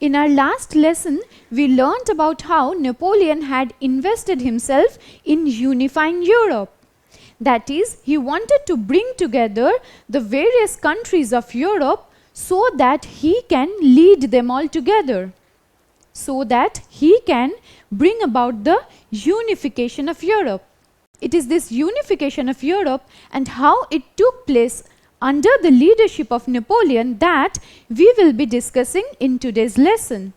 In our last lesson, we learnt about how Napoleon had invested himself in unifying Europe. That is, he wanted to bring together the various countries of Europe so that he can lead them all together, so that he can bring about the unification of Europe. It is this unification of Europe and how it took place under the leadership of Napoleon that we will be discussing in today's lesson.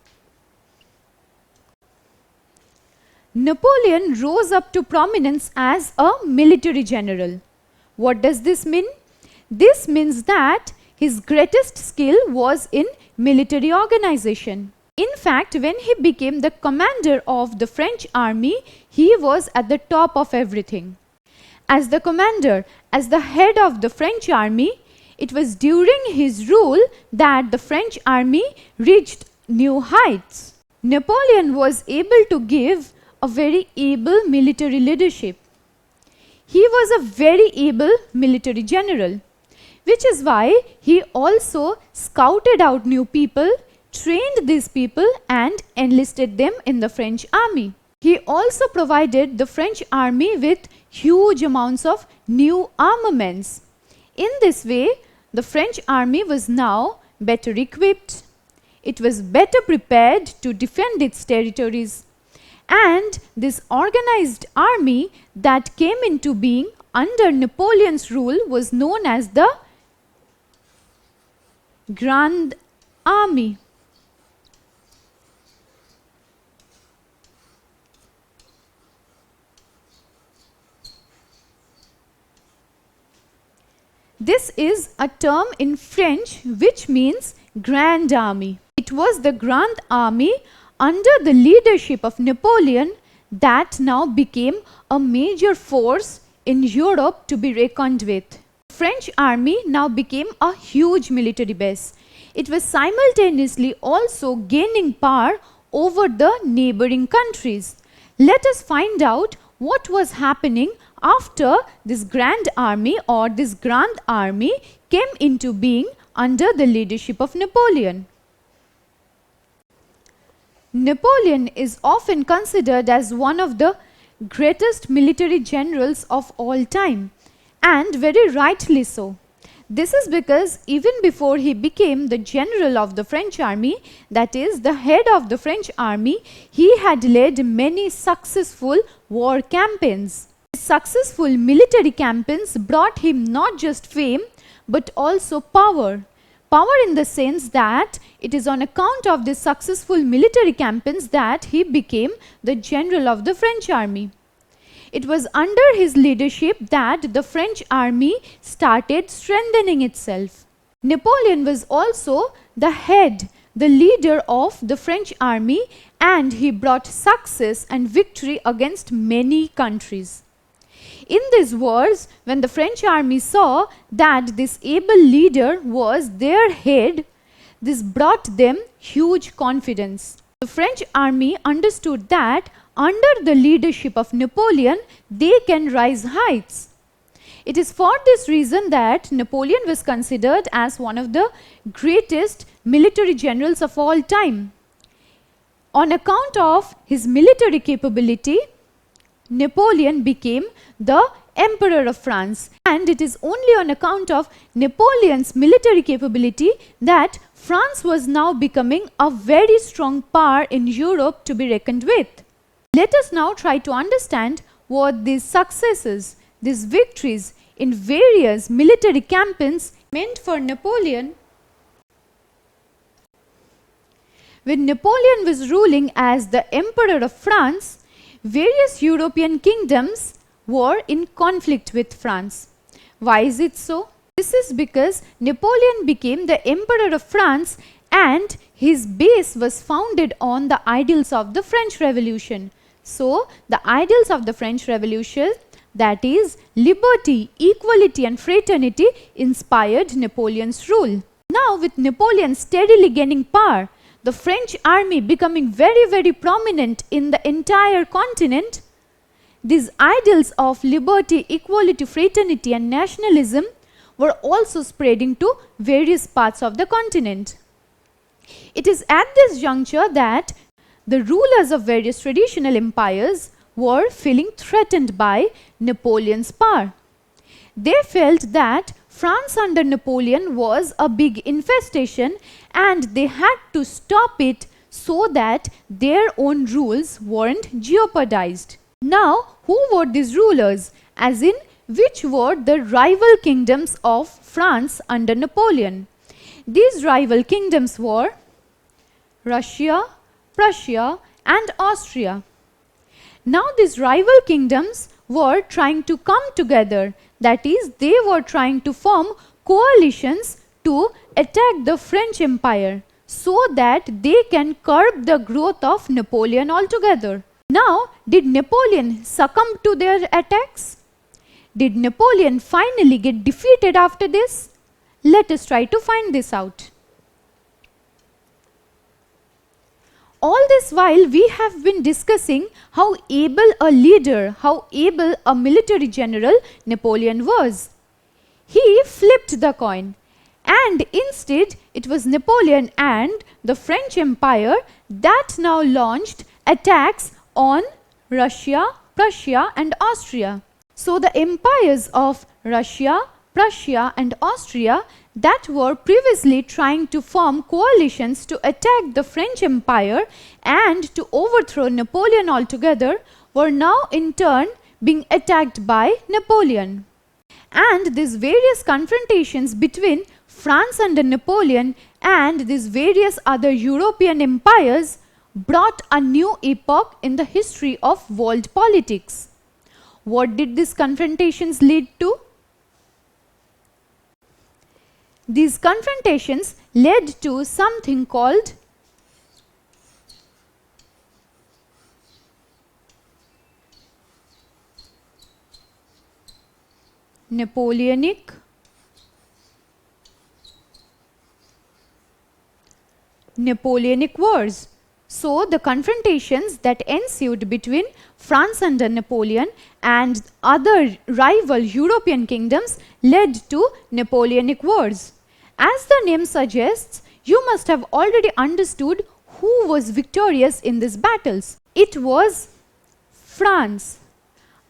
Napoleon rose up to prominence as a military general. What does this mean? This means that his greatest skill was in military organization. In fact, when he became the commander of the French army, he was at the top of everything. As the commander, as the head of the French army, it was during his rule that the French army reached new heights. Napoleon was able to give a very able military leadership. He was a very able military general, which is why he also scouted out new people, trained these people and enlisted them in the French army. He also provided the French army with huge amounts of new armaments. In this way, the French army was now better equipped. It was better prepared to defend its territories. And this organized army that came into being under Napoleon's rule was known as the Grand Army. This is a term in French which means Grand Army. It was the Grand Army under the leadership of Napoleon that now became a major force in Europe to be reckoned with. The French army now became a huge military base. It was simultaneously also gaining power over the neighboring countries. Let us find out what was happening after this Grand Army or this Grand Army came into being under the leadership of Napoleon. Napoleon is often considered as one of the greatest military generals of all time, and very rightly so. This is because even before he became the general of the French army, that is, the head of the French army, he had led many successful war campaigns. Successful military campaigns brought him not just fame but also power. Power in the sense that it is on account of these successful military campaigns that he became the general of the French army. It was under his leadership that the French army started strengthening itself. Napoleon was also the head, the leader of the French army, and he brought success and victory against many countries. In these wars, when the French army saw that this able leader was their head, this brought them huge confidence. The French army understood that under the leadership of Napoleon, they can rise heights. It is for this reason that Napoleon was considered as one of the greatest military generals of all time. On account of his military capability, Napoleon became the Emperor of France, and it is only on account of Napoleon's military capability that France was now becoming a very strong power in Europe to be reckoned with. Let us now try to understand what these successes, these victories in various military campaigns meant for Napoleon. When Napoleon was ruling as the Emperor of France, various European kingdoms were in conflict with France. Why is it so? This is because Napoleon became the Emperor of France and his base was founded on the ideals of the French Revolution. So, the ideals of the French Revolution, that is liberty, equality and fraternity, inspired Napoleon's rule. Now, with Napoleon steadily gaining power, the French army becoming very prominent in the entire continent, these ideals of liberty, equality, fraternity and nationalism were also spreading to various parts of the continent. It is at this juncture that the rulers of various traditional empires were feeling threatened by Napoleon's power. They felt that France under Napoleon was a big infestation and they had to stop it so that their own rules weren't jeopardized. Now, who were these rulers? As in, which were the rival kingdoms of France under Napoleon? These rival kingdoms were Russia, Prussia, and Austria. Now, these rival kingdoms were trying to come together. That is, they were trying to form coalitions to attack the French Empire so that they can curb the growth of Napoleon altogether. Now, did Napoleon succumb to their attacks? Did Napoleon finally get defeated after this? Let us try to find this out. All this while we have been discussing how able a leader, how able a military general Napoleon was. He flipped the coin and instead it was Napoleon and the French Empire that now launched attacks on Russia, Prussia and Austria. So the empires of Russia, Prussia and Austria that were previously trying to form coalitions to attack the French Empire and to overthrow Napoleon altogether were now in turn being attacked by Napoleon. And these various confrontations between France under Napoleon and these various other European empires brought a new epoch in the history of world politics. What did these confrontations lead to? These confrontations led to something called Napoleonic Wars. So, the confrontations that ensued between France under Napoleon and other rival European kingdoms led to Napoleonic Wars. As the name suggests, you must have already understood who was victorious in these battles. It was France.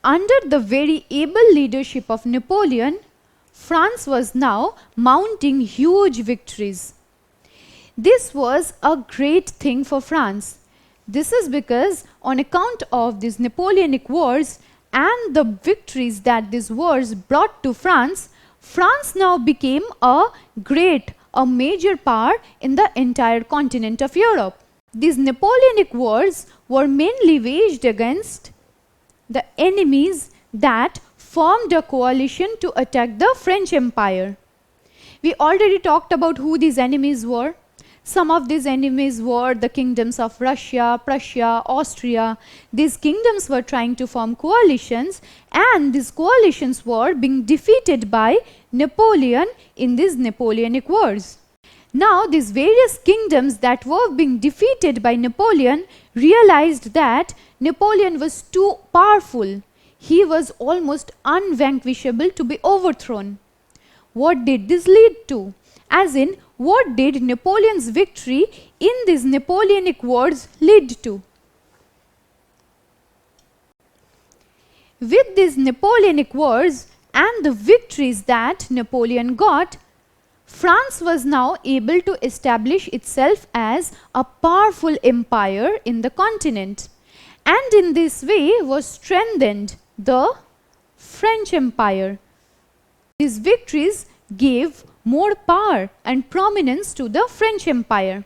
Under the very able leadership of Napoleon, France was now mounting huge victories. This was a great thing for France. This is because on account of these Napoleonic Wars and the victories that these wars brought to France, France now became a major power in the entire continent of Europe. These Napoleonic Wars were mainly waged against the enemies that formed a coalition to attack the French Empire. We already talked about who these enemies were. Some of these enemies were the kingdoms of Russia, Prussia, Austria. These kingdoms were trying to form coalitions and these coalitions were being defeated by Napoleon in these Napoleonic Wars. Now these various kingdoms that were being defeated by Napoleon realized that Napoleon was too powerful. He was almost unvanquishable to be overthrown. What did this lead to? As in, what did Napoleon's victory in these Napoleonic Wars lead to? With these Napoleonic Wars and the victories that Napoleon got, France was now able to establish itself as a powerful empire in the continent, and in this way was strengthened the French Empire. These victories gave more power and prominence to the French Empire.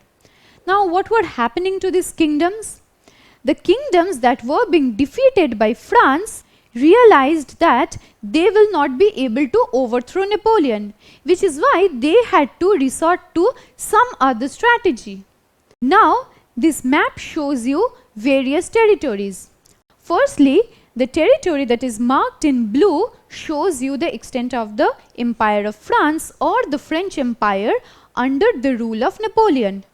Now, what were happening to these kingdoms? The kingdoms that were being defeated by France realized that they will not be able to overthrow Napoleon, which is why they had to resort to some other strategy. Now, this map shows you various territories. Firstly, the territory that is marked in blue shows you the extent of the Empire of France or the French Empire under the rule of Napoleon.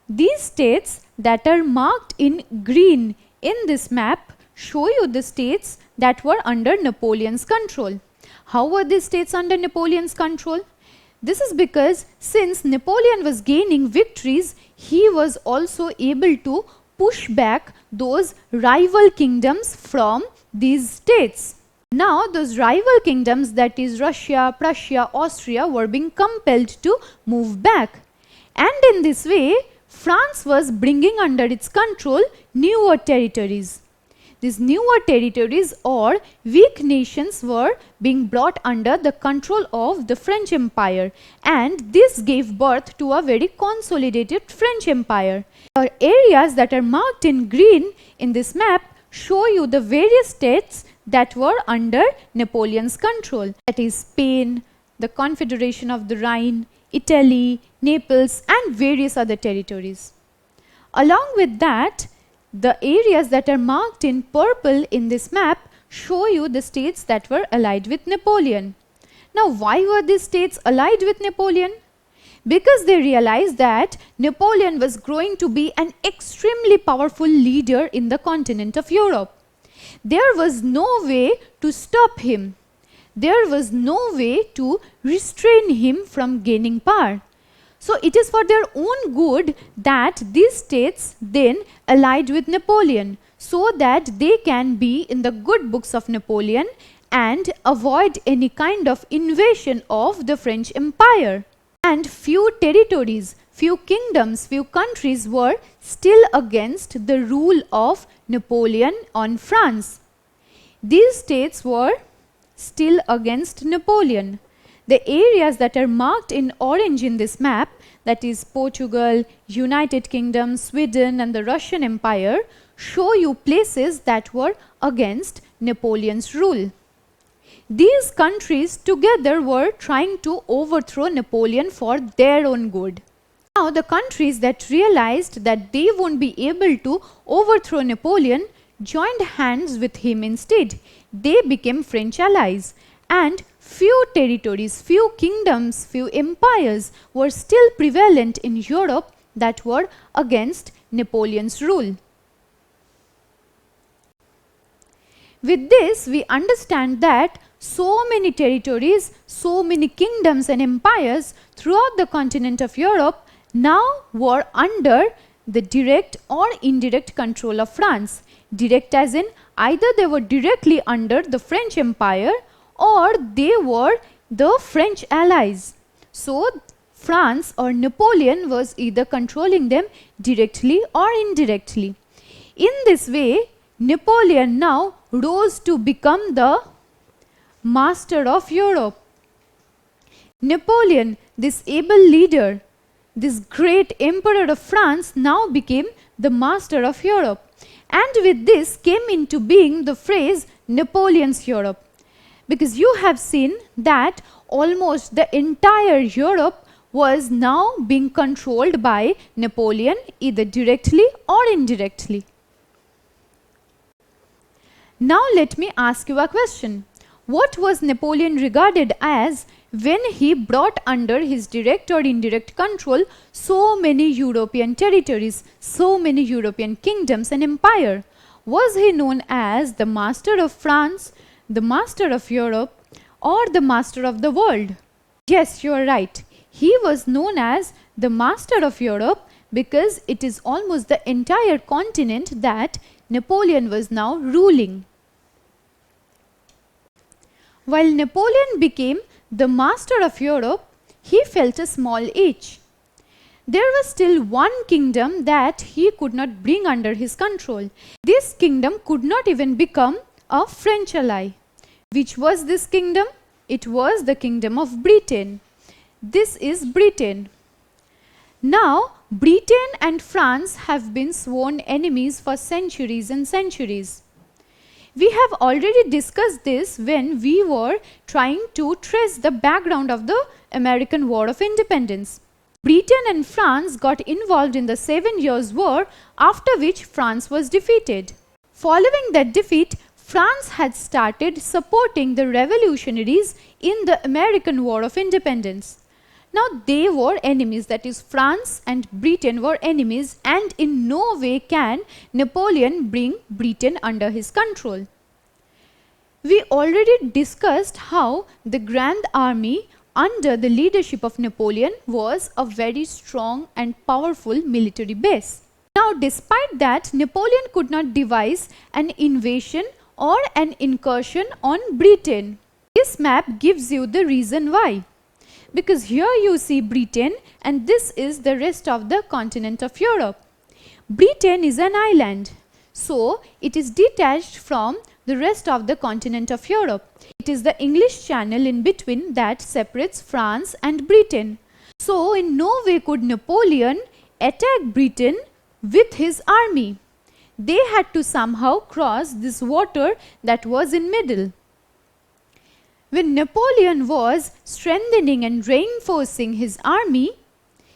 These states that are marked in green in this map show you the states that were under Napoleon's control. How were these states under Napoleon's control? This is because since Napoleon was gaining victories, he was also able to push back those rival kingdoms from these states. Now those rival kingdoms, that is Russia, Prussia, Austria, were being compelled to move back. And in this way, France was bringing under its control newer territories. These newer territories or weak nations were being brought under the control of the French Empire, and this gave birth to a very consolidated French Empire. The areas that are marked in green in this map show you the various states that were under Napoleon's control. That is Spain, the Confederation of the Rhine, Italy, Naples, and various other territories. Along with that, the areas that are marked in purple in this map show you the states that were allied with Napoleon. Now, why were these states allied with Napoleon? Because they realized that Napoleon was growing to be an extremely powerful leader in the continent of Europe. There was no way to stop him. There was no way to restrain him from gaining power. So it is for their own good that these states then allied with Napoleon, so that they can be in the good books of Napoleon and avoid any kind of invasion of the French Empire. And few territories, few kingdoms, few countries were still against the rule of Napoleon on France. These states were still against Napoleon. The areas that are marked in orange in this map, that is Portugal, United Kingdom, Sweden, and the Russian Empire, show you places that were against Napoleon's rule. These countries together were trying to overthrow Napoleon for their own good. Now the countries that realized that they won't be able to overthrow Napoleon joined hands with him instead. They became French allies, and few territories, few kingdoms, few empires were still prevalent in Europe that were against Napoleon's rule. With this, we understand that so many territories, so many kingdoms and empires throughout the continent of Europe now were under the direct or indirect control of France. Direct as in either they were directly under the French Empire or they were the French allies. So France or Napoleon was either controlling them directly or indirectly. In this way, Napoleon now rose to become the master of Europe. Napoleon, this able leader, this great emperor of France, now became the master of Europe. And with this came into being the phrase Napoleon's Europe. Because you have seen that almost the entire Europe was now being controlled by Napoleon, either directly or indirectly. Now let me ask you a question. What was Napoleon regarded as when he brought under his direct or indirect control so many European territories, so many European kingdoms and empire? Was he known as the master of France, the master of Europe, or the master of the world? Yes, you are right. He was known as the master of Europe because it is almost the entire continent that Napoleon was now ruling. While Napoleon became the master of Europe, he felt a small itch. There was still one kingdom that he could not bring under his control. This kingdom could not even become a French ally. Which was this kingdom? It was the kingdom of Britain. This is Britain. Now, Britain and France have been sworn enemies for centuries and centuries. We have already discussed this when we were trying to trace the background of the American War of Independence. Britain and France got involved in the 7 Years' War, after which France was defeated. Following that defeat, France had started supporting the revolutionaries in the American War of Independence. Now they were enemies, that is France and Britain were enemies, and in no way can Napoleon bring Britain under his control. We already discussed how the Grand Army under the leadership of Napoleon was a very strong and powerful military base. Now, despite that, Napoleon could not devise an invasion or an incursion on Britain. This map gives you the reason why. Because here you see Britain and this is the rest of the continent of Europe. Britain is an island, so it is detached from the rest of the continent of Europe. It is the English Channel in between that separates France and Britain. So in no way could Napoleon attack Britain with his army. They had to somehow cross this water that was in middle. When Napoleon was strengthening and reinforcing his army,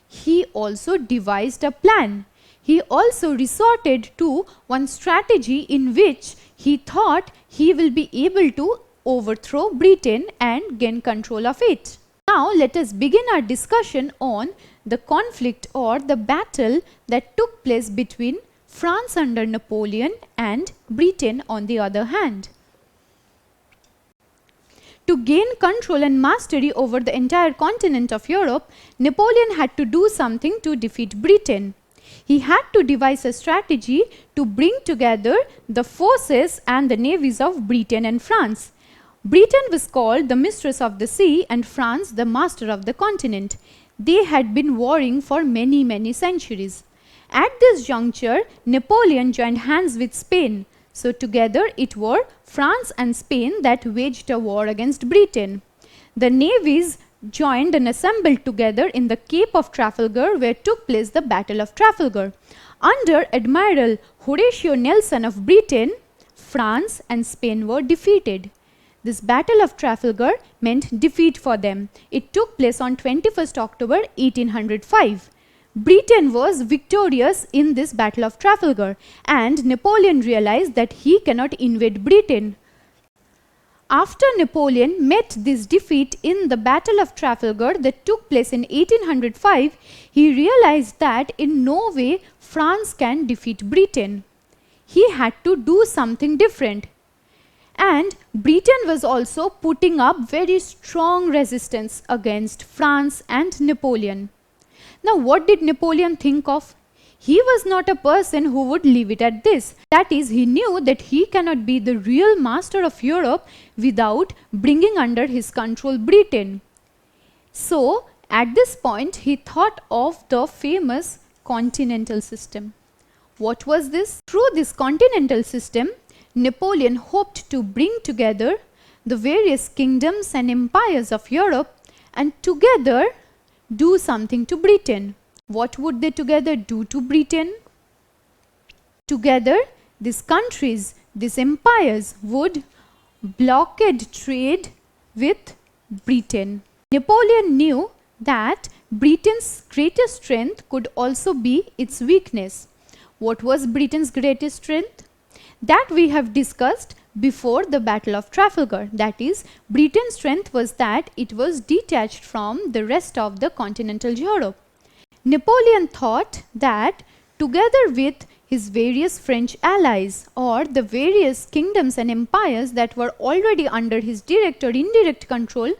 he also devised a plan. He also resorted to one strategy in which he thought he will be able to overthrow Britain and gain control of it. Now let us begin our discussion on the conflict or the battle that took place between France under Napoleon and Britain on the other hand. To gain control and mastery over the entire continent of Europe, Napoleon had to do something to defeat Britain. He had to devise a strategy to bring together the forces and the navies of Britain and France. Britain was called the mistress of the sea and France the master of the continent. They had been warring for many centuries. At this juncture, Napoleon joined hands with Spain. So together it were France and Spain that waged a war against Britain. The navies joined and assembled together in the Cape of Trafalgar where took place the Battle of Trafalgar. Under Admiral Horatio Nelson of Britain, France and Spain were defeated. This Battle of Trafalgar meant defeat for them. It took place on 21st October 1805. Britain was victorious in this Battle of Trafalgar and Napoleon realized that he cannot invade Britain. After Napoleon met this defeat in the Battle of Trafalgar that took place in 1805, he realized that in no way France can defeat Britain. He had to do something different. And Britain was also putting up very strong resistance against France and Napoleon. Now what did Napoleon think of? He was not a person who would leave it at this. That is, he knew that he cannot be the real master of Europe without bringing under his control Britain. So at this point he thought of the famous Continental System. What was this? Through this Continental System, Napoleon hoped to bring together the various kingdoms and empires of Europe and together do something to Britain. What would they together do to Britain? Together, these countries, these empires would blockade trade with Britain. Napoleon knew that Britain's greatest strength could also be its weakness. What was Britain's greatest strength? That we have discussed before the Battle of Trafalgar. That is, Britain's strength was that it was detached from the rest of the continental Europe. Napoleon thought that together with his various French allies or the various kingdoms and empires that were already under his direct or indirect control,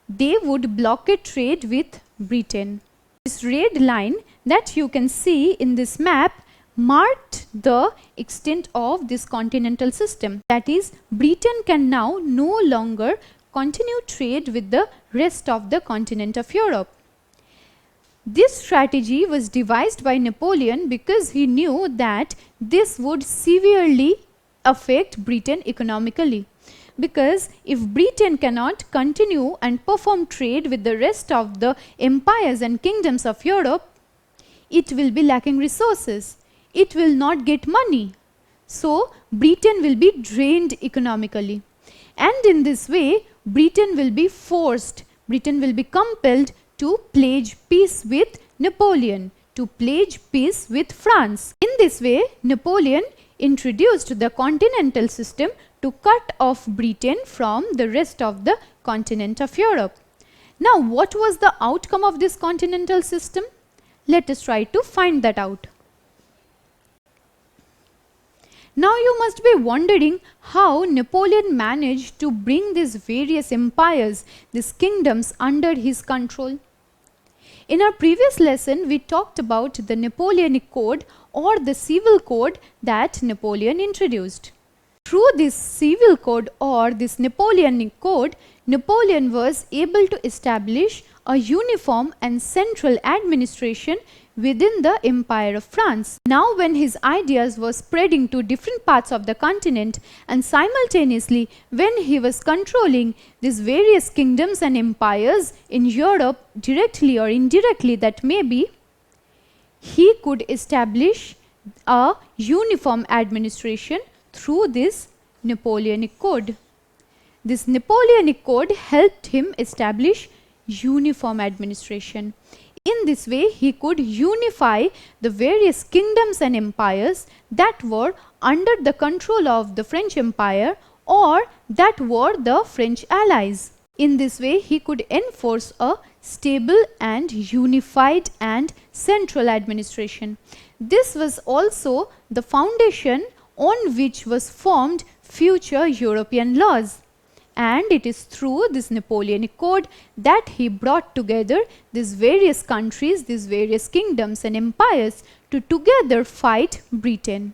they would blockade trade with Britain. This red line that you can see in this map marked the extent of this continental system. That is, Britain can now no longer continue trade with the rest of the continent of Europe. This strategy was devised by Napoleon because he knew that this would severely affect Britain economically. Because if Britain cannot continue and perform trade with the rest of the empires and kingdoms of Europe, it will be lacking resources. It will not get money. So Britain will be drained economically. And in this way, Britain will be forced, Britain will be compelled to pledge peace with Napoleon, to pledge peace with France. In this way, Napoleon introduced the continental system to cut off Britain from the rest of the continent of Europe. Now, what was the outcome of this continental system? Let us try to find that out. Now you must be wondering how Napoleon managed to bring these various empires, these kingdoms under his control. In our previous lesson, we talked about the Napoleonic Code or the civil code that Napoleon introduced. Through this civil code or this Napoleonic code, Napoleon was able to establish a uniform and central administration within the Empire of France. Now when his ideas were spreading to different parts of the continent, and simultaneously when he was controlling these various kingdoms and empires in Europe directly or indirectly, that may be, he could establish a uniform administration through this Napoleonic Code. This Napoleonic Code helped him establish uniform administration. In this way, he could unify the various kingdoms and empires that were under the control of the French Empire or that were the French allies. In this way, he could enforce a stable and unified and central administration. This was also the foundation on which was formed future European laws. And it is through this Napoleonic Code that he brought together these various countries, these various kingdoms and empires to together fight Britain.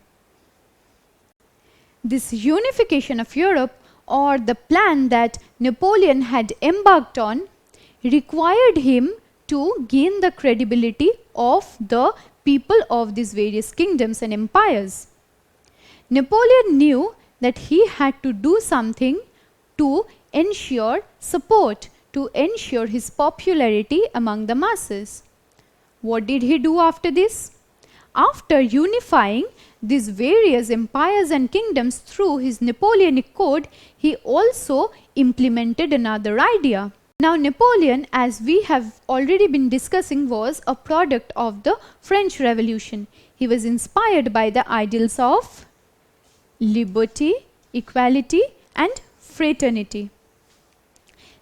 This unification of Europe, or the plan that Napoleon had embarked on, required him to gain the credibility of the people of these various kingdoms and empires. Napoleon knew that he had to do something to ensure support, to ensure his popularity among the masses. What did he do after this? After unifying these various empires and kingdoms through his Napoleonic Code, he also implemented another idea. Now Napoleon, as we have already been discussing, was a product of the French Revolution. He was inspired by the ideals of liberty, equality and fraternity.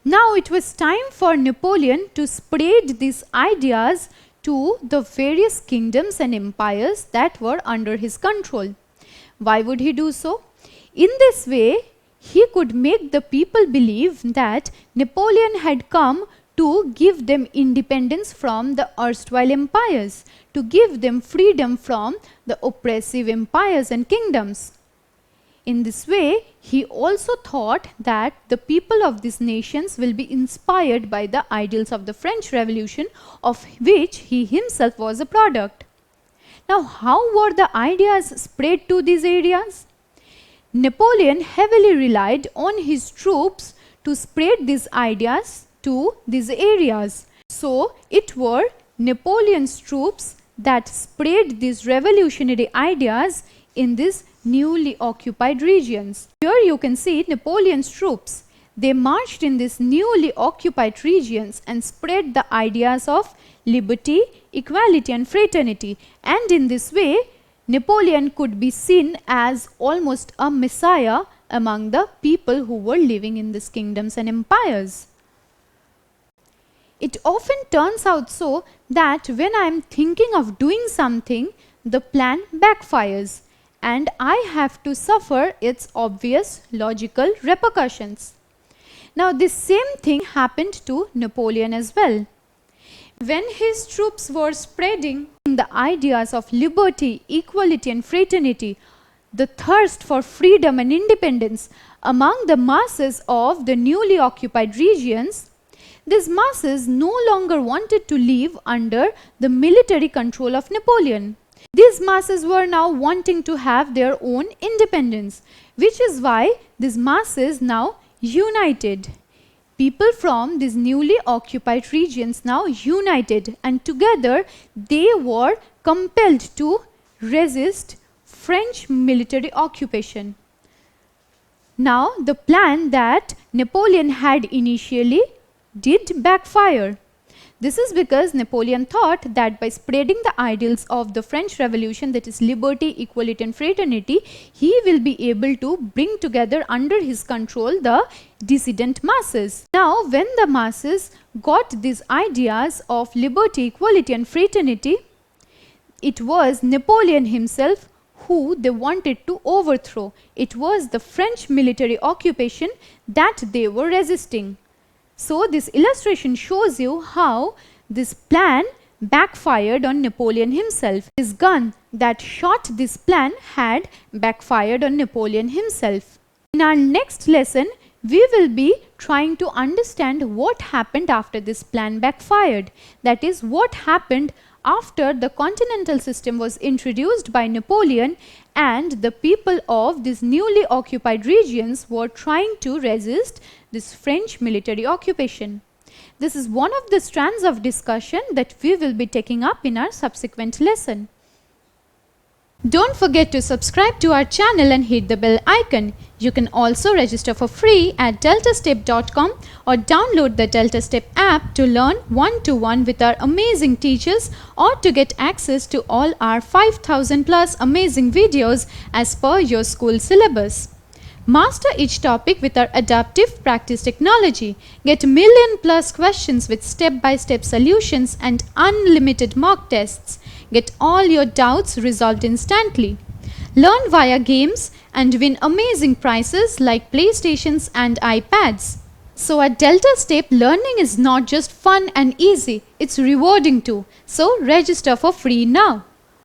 Now it was time for Napoleon to spread these ideas to the various kingdoms and empires that were under his control. Why would he do so? In this way, he could make the people believe that Napoleon had come to give them independence from the erstwhile empires, to give them freedom from the oppressive empires and kingdoms. In this way, he also thought that the people of these nations will be inspired by the ideals of the French Revolution, of which he himself was a product. Now, how were the ideas spread to these areas? Napoleon heavily relied on his troops to spread these ideas to these areas. So, it were Napoleon's troops that spread these revolutionary ideas in these newly occupied regions. Here you can see Napoleon's troops. They marched in these newly occupied regions and spread the ideas of liberty, equality and fraternity. And in this way, Napoleon could be seen as almost a messiah among the people who were living in these kingdoms and empires. It often turns out so that when I am thinking of doing something, the plan backfires and I have to suffer its obvious logical repercussions. Now this same thing happened to Napoleon as well. When his troops were spreading the ideas of liberty, equality and fraternity, the thirst for freedom and independence among the masses of the newly occupied regions, these masses no longer wanted to live under the military control of Napoleon. These masses were now wanting to have their own independence, which is why these masses now united. People from these newly occupied regions now united, and together they were compelled to resist French military occupation. Now the plan that Napoleon had initially did backfire. This is because Napoleon thought that by spreading the ideals of the French Revolution, that is liberty, equality and fraternity, he will be able to bring together under his control the dissident masses. Now when the masses got these ideas of liberty, equality and fraternity, it was Napoleon himself who they wanted to overthrow. It was the French military occupation that they were resisting. So this illustration shows you how this plan backfired on Napoleon himself. His gun that shot this plan had backfired on Napoleon himself. In our next lesson, we will be trying to understand what happened after this plan backfired. That is, what happened after the Continental System was introduced by Napoleon and the people of these newly occupied regions were trying to resist this French military occupation. This is one of the strands of discussion that we will be taking up in our subsequent lesson. Don't forget to subscribe to our channel and hit the bell icon. You can also register for free at DeltaStep.com or download the DeltaStep app to learn one-to-one with our amazing teachers or to get access to all our 5,000 plus amazing videos as per your school syllabus. Master each topic with our adaptive practice technology. Get million plus questions with step-by-step solutions and unlimited mock tests. Get all your doubts resolved instantly. Learn via games and win amazing prizes like PlayStations and iPads. So at DeltaStep, learning is not just fun and easy, it's rewarding too. So register for free now.